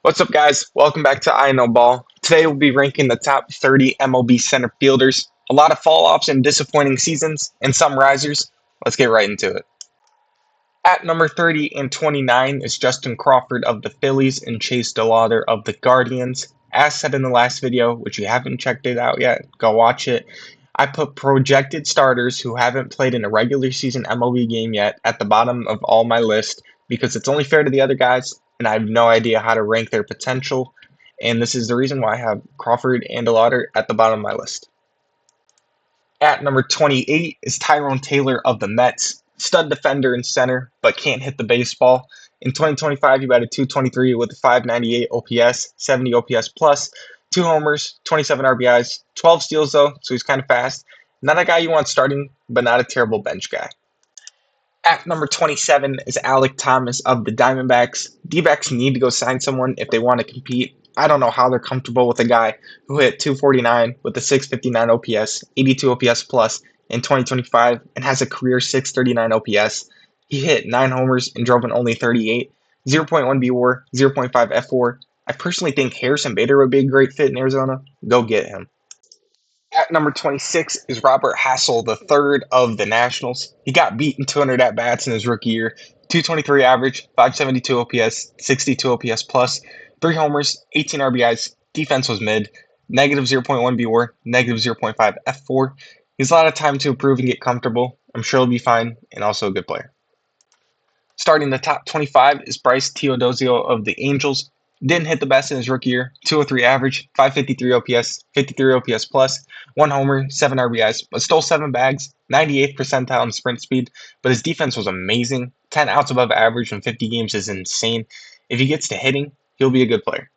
What's up, guys? Welcome back to I Know Ball. Today we'll be ranking the top 30 MLB center fielders. A lot of fall offs and disappointing seasons, and some risers. Let's get right into it. At number 30 and 29 is Justin Crawford of the Phillies and Chase DeLauder of the Guardians. As said in the last video, which you haven't checked it out yet, go watch it. I put projected starters who haven't played in a regular season MLB game yet at the bottom of all my list because it's only fair to the other guys, and I have no idea how to rank their potential. And this is the reason why I have Crawford and DeLauder at the bottom of my list. At number 28 is Tyrone Taylor of the Mets. Stud defender and center, but can't hit the baseball. In 2025, he batted 223 with a 598 OPS, 70 OPS plus, 2 homers, 27 RBIs, 12 steals though, so he's kind of fast. Not a guy you want starting, but not a terrible bench guy. At number 27 is Alek Thomas of the Diamondbacks. D-backs need to go sign someone if they want to compete. I don't know how they're comfortable with a guy who hit 249 with a 659 OPS, 82 OPS plus in 2025, and has a career 639 OPS. He hit 9 homers and drove in only 38, 0.1 BWAR, 0.5 FWAR. I personally think Harrison Bader would be a great fit in Arizona. Go get him. At number 26 is Robert Hassel, the third of the Nationals. He got beat in 200 at-bats in his rookie year. 223 average, 572 OPS, 62 OPS plus, 3 homers, 18 RBIs. Defense was mid, negative 0.1 BWAR, negative 0.5 F4. He has a lot of time to improve and get comfortable. I'm sure he'll be fine and also a good player. Starting the top 25 is Bryce Teodosio of the Angels. Didn't hit the best in his rookie year. 203 average, 553 OPS, 53 OPS plus, 1 homer, 7 RBIs, but stole 7 bags, 98th percentile in sprint speed. But his defense was amazing. 10 outs above average in 50 games is insane. If he gets to hitting, he'll be a good player.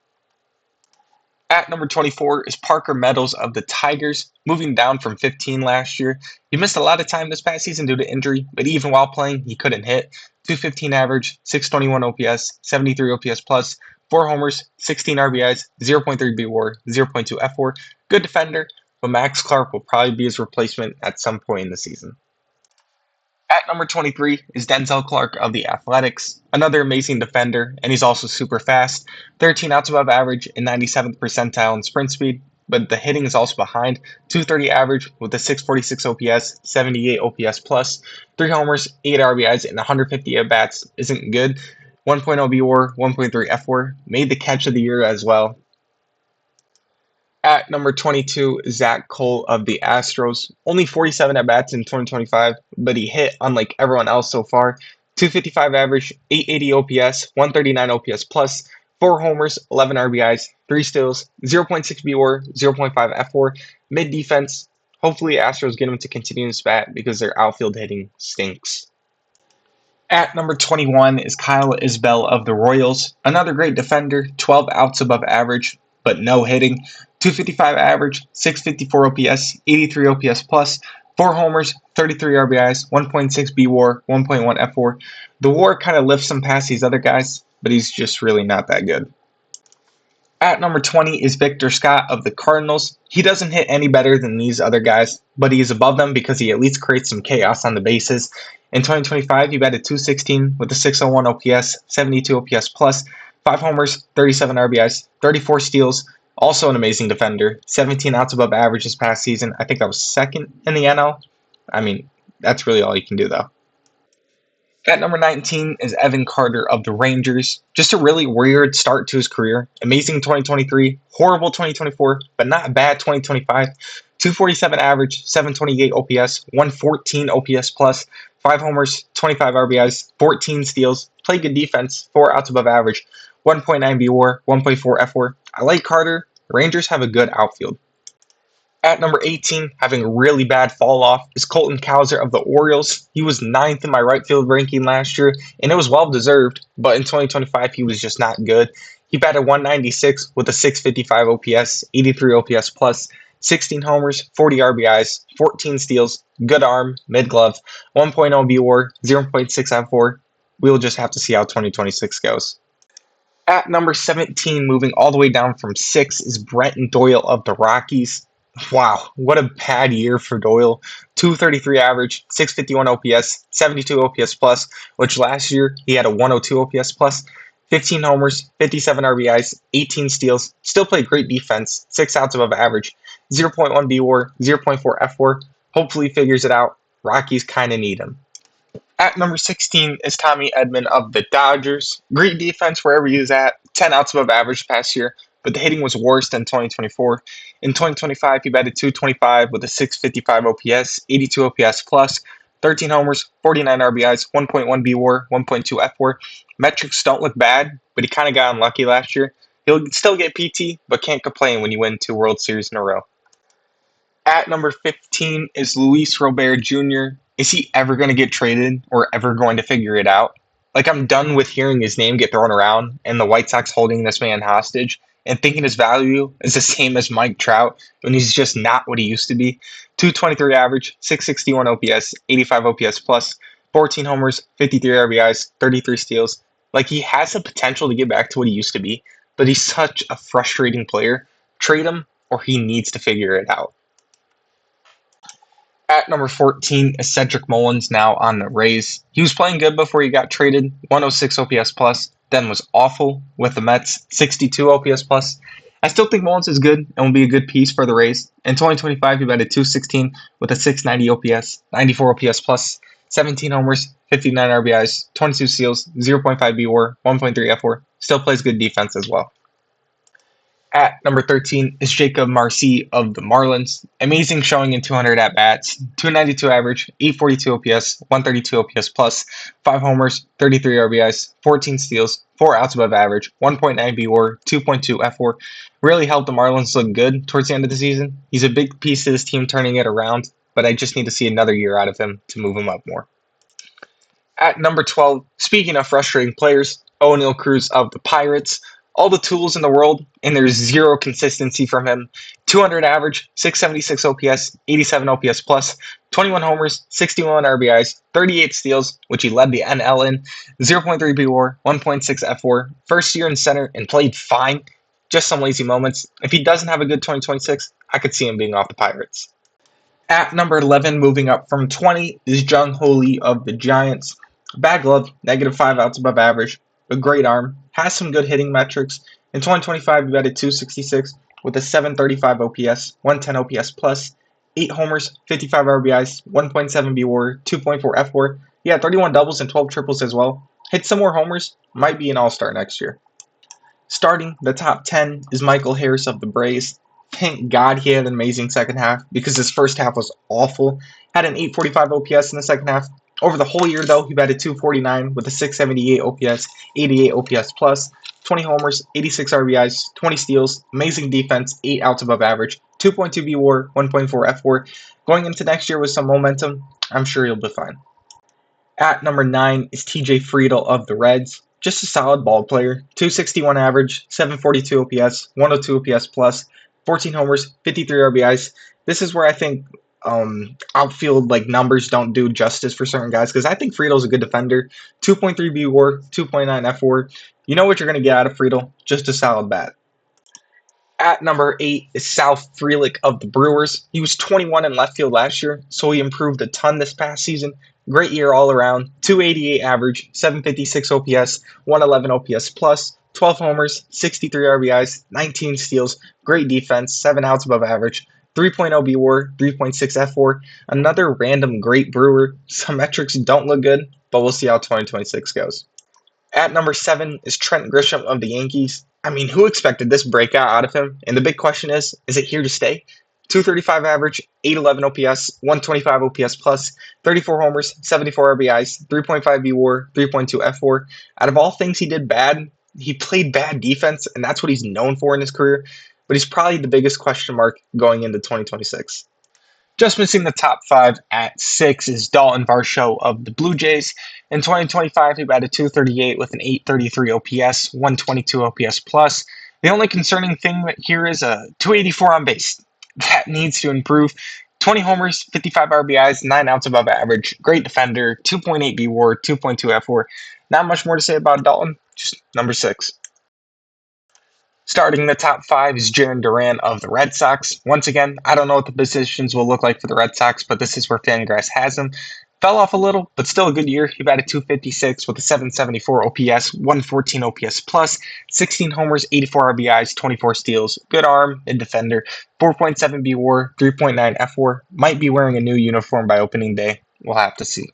At number 24 is Parker Meadows of the Tigers, moving down from 15 last year. He missed a lot of time this past season due to injury, but even while playing, he couldn't hit. 215 average, 621 OPS, 73 OPS plus, 4 homers, 16 RBIs, 0.3 BWAR, 0.2 FWAR. Good defender, but Max Clark will probably be his replacement at some point in the season. At number 23 is Denzel Clark of the Athletics, another amazing defender, and he's also super fast. 13 outs above average and 97th percentile in sprint speed, but the hitting is also behind. 230 average with a 646 OPS, 78 OPS plus, 3 homers, 8 RBIs, and 150 at-bats isn't good. 1.0 BWAR, 1.3 FWAR, made the catch of the year as well. At number 22 is Zach Cole of the Astros. Only 47 at-bats in 2025, but he hit unlike everyone else so far. 255 average, 880 OPS, 139 OPS plus, 4 homers, 11 RBIs, 3 steals, 0.6 BWAR, 0.5 FWAR, mid defense. Hopefully Astros get him to continue this bat because their outfield hitting stinks. At number 21 is Kyle Isbell of the Royals. Another great defender, 12 outs above average, but no hitting. 255 average, 654 OPS, 83 OPS plus, 4 homers, 33 RBIs, 1.6 BWAR, 1.1 FWAR. The WAR kind of lifts him past these other guys, but he's just really not that good. At number 20 is Victor Scott of the Cardinals. He doesn't hit any better than these other guys, but he is above them because he at least creates some chaos on the bases. In 2025, he batted 216 with a 601 OPS, 72 OPS plus, 5 homers, 37 RBIs, 34 steals. Also an amazing defender. 17 outs above average this past season. I think that was second in the NL. I mean, that's really all you can do, though. At number 19 is Evan Carter of the Rangers. Just a really weird start to his career. Amazing 2023, horrible 2024, but not bad 2025. 247 average, 728 OPS, 114 OPS plus, 5 homers, 25 RBIs, 14 steals, played good defense, 4 outs above average, 1.9 BWAR, 1.4 FWAR. I like Carter. Rangers have a good outfield. At number 18, having a really bad fall off, is Colton Cowser of the Orioles. He was 9th in my right field ranking last year, and it was well deserved, but in 2025, he was just not good. He batted 196 with a 655 OPS, 83 OPS plus, 16 homers, 40 RBIs, 14 steals, good arm, mid glove, 1.0 BWAR, 0.6 FWAR. We'll just have to see how 2026 goes. At number 17, moving all the way down from 6, is Brenton Doyle of the Rockies. Wow, what a bad year for Doyle. 233 average, 651 OPS, 72 OPS plus, which last year he had a 102 OPS plus, 15 homers, 57 RBIs, 18 steals. Still played great defense, 6 outs above average, 0.1 BWAR, 0.4 FWAR. Hopefully figures it out. Rockies kind of need him. At number 16 is Tommy Edman of the Dodgers. Great defense wherever he was at, 10 outs above average past year, but the hitting was worse than 2024. In 2025, he batted 225 with a 655 OPS, 82 OPS plus, 13 homers, 49 RBIs, 1.1 BWAR, 1.2 FWAR. Metrics don't look bad, but he kind of got unlucky last year. He'll still get PT, but can't complain when you win 2 World Series in a row. At number 15 is Luis Robert Jr. Is he ever going to get traded or ever going to figure it out? Like, I'm done with hearing his name get thrown around and the White Sox holding this man hostage and thinking his value is the same as Mike Trout when he's just not what he used to be. 223 average, 661 OPS, 85 OPS plus, 14 homers, 53 RBIs, 33 steals. Like, he has the potential to get back to what he used to be, but he's such a frustrating player. Trade him or he needs to figure it out. At number 14 is Cedric Mullins, now on the Rays. He was playing good before he got traded, 106 OPS plus, then was awful with the Mets, 62 OPS plus. I still think Mullins is good and will be a good piece for the Rays. In 2025, he batted 216 with a 690 OPS, 94 OPS plus, 17 homers, 59 RBIs, 22 steals, 0.5 BWAR, 1.3 FWAR. Still plays good defense as well. At number 13 is Jacob Marcy of the Marlins. Amazing showing in 200 at-bats, 292 average, 842 OPS, 132 OPS plus, 5 homers, 33 RBIs, 14 steals, 4 outs above average, 1.9 BWAR, 2.2 FWAR. Really helped the Marlins look good towards the end of the season. He's a big piece of this team turning it around, but I just need to see another year out of him to move him up more. At number 12, speaking of frustrating players, Oneil Cruz of the Pirates. All the tools in the world, and there's zero consistency from him. 200 average, 676 OPS, 87 OPS plus, 21 homers, 61 RBIs, 38 steals, which he led the NL in, 0.3 BWAR, 1.6 FWAR. First year in center and played fine. Just some lazy moments. If he doesn't have a good 2026, I could see him being off the Pirates. At number 11, moving up from 20, is Jung Ho Lee of the Giants. Bad glove, -5 outs above average. A great arm, has some good hitting metrics. In 2025, he batted 266 with a 735 OPS, 110 OPS plus, 8 homers, 55 RBIs, 1.7 BWAR, 2.4 FWAR. He had 31 doubles and 12 triples as well. Hit some more homers, might be an all-star next year. Starting the top 10 is Michael Harris of the Braves. Thank God he had an amazing second half because his first half was awful. Had an 845 OPS in the second half. Over the whole year, though, he batted 249 with a 678 OPS, 88 OPS plus, 20 homers, 86 RBIs, 20 steals, amazing defense, 8 outs above average, 2.2 BWAR, 1.4 FWAR. Going into next year with some momentum, I'm sure he'll be fine. At number 9 is TJ Friedl of the Reds. Just a solid ball player, 261 average, 742 OPS, 102 OPS plus, 14 homers, 53 RBIs. This is where I think outfield numbers don't do justice for certain guys because I think Friedel's a good defender. 2.3 BWAR, 2.9 FWAR. You know what you're going to get out of Friedl, just a solid bat. At number 8 is Sal Frelick of the Brewers. He was 21 in left field last year, so he improved a ton this past season. Great year all around. 288 average, 756 OPS, 111 OPS plus, 12 homers, 63 RBIs, 19 steals, great defense, 7 outs above average, 3.0 BWAR, 3.6 FWAR. Another random great Brewer. Some metrics don't look good, but we'll see how 2026 goes. At number 7 is Trent Grisham of the Yankees. I mean, who expected this breakout out of him? And the big question is it here to stay? 235 average, 811 OPS, 125 OPS plus, 34 homers, 74 RBIs, 3.5 BWAR, 3.2 FWAR. Out of all things he did bad, he played bad defense, and that's what he's known for in his career. But he's probably the biggest question mark going into 2026. Just missing the top 5 at 6 is Dalton Varsho of the Blue Jays. In 2025, he batted 238 with an 833 OPS, 122 OPS plus. The only concerning thing here is a 284 on base. That needs to improve. 20 homers, 55 RBIs, 9 outs above average. Great defender, 2.8 BWAR, 2.2 FWAR. Not much more to say about Dalton, just number 6. Starting the top 5 is Jarren Duran of the Red Sox. Once again, I don't know what the positions will look like for the Red Sox, but this is where Fangraphs has him. Fell off a little, but still a good year. He batted 256 with a 774 OPS, 114 OPS plus, 16 homers, 84 RBIs, 24 steals. Good arm and defender. 4.7 WAR, 3.9 FWAR. Might be wearing a new uniform by opening day. We'll have to see.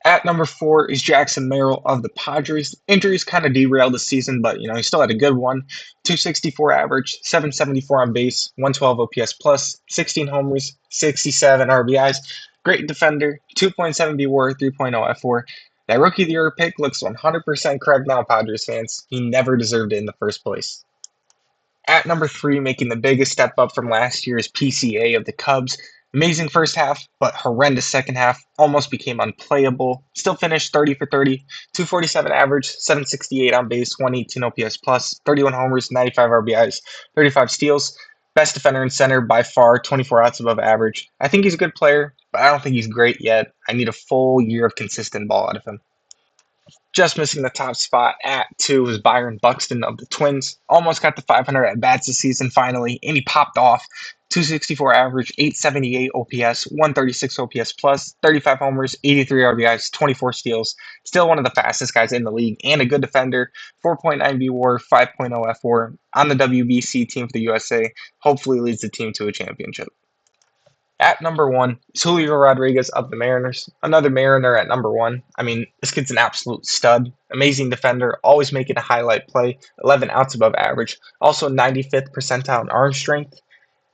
At number 4 is Jackson Merrill of the Padres. Injuries kind of derailed the season, but he still had a good one. 264 average, 774 on base, 112 OPS plus, 16 homers, 67 RBIs. Great defender, 2.7 WAR, 3.0 FWAR. That Rookie of the Year pick looks 100% correct now, Padres fans. He never deserved it in the first place. At number 3, making the biggest step up from last year is PCA of the Cubs. Amazing first half, but horrendous second half. Almost became unplayable. Still finished 30 for 30, 247 average, 768 on base, 118 OPS plus, 31 homers, 95 RBIs, 35 steals. Best defender in center by far, 24 outs above average. I think he's a good player, but I don't think he's great yet. I need a full year of consistent ball out of him. Just missing the top spot at 2 was Byron Buxton of the Twins. Almost got the 500 at bats this season finally, and he popped off. 264 average, 878 OPS, 136 OPS plus, 35 homers, 83 RBIs, 24 steals. Still one of the fastest guys in the league and a good defender. 4.9 WAR, 5.0 FWAR on the WBC team for the USA. Hopefully leads the team to a championship. At number 1 is Julio Rodriguez of the Mariners. Another Mariner at number 1. I mean, this kid's an absolute stud. Amazing defender, always making a highlight play. 11 outs above average. Also 95th percentile in arm strength.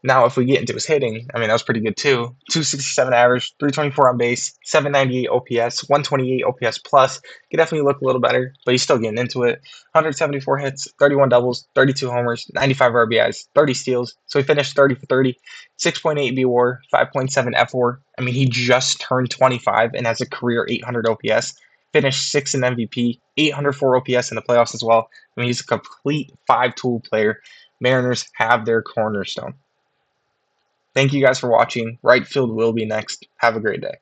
Now, if we get into his hitting, I mean, that was pretty good too. 267 average, 324 on base, 798 OPS, 128 OPS plus. Could definitely look a little better, but he's still getting into it. 174 hits, 31 doubles, 32 homers, 95 RBIs, 30 steals. So he finished 30 for 30, 6.8 BWAR, 5.7 FWAR. I mean, he just turned 25 and has a career 800 OPS. Finished 6th in MVP, 804 OPS in the playoffs as well. I mean, he's a complete 5-tool player. Mariners have their cornerstone. Thank you guys for watching. Right field will be next. Have a great day.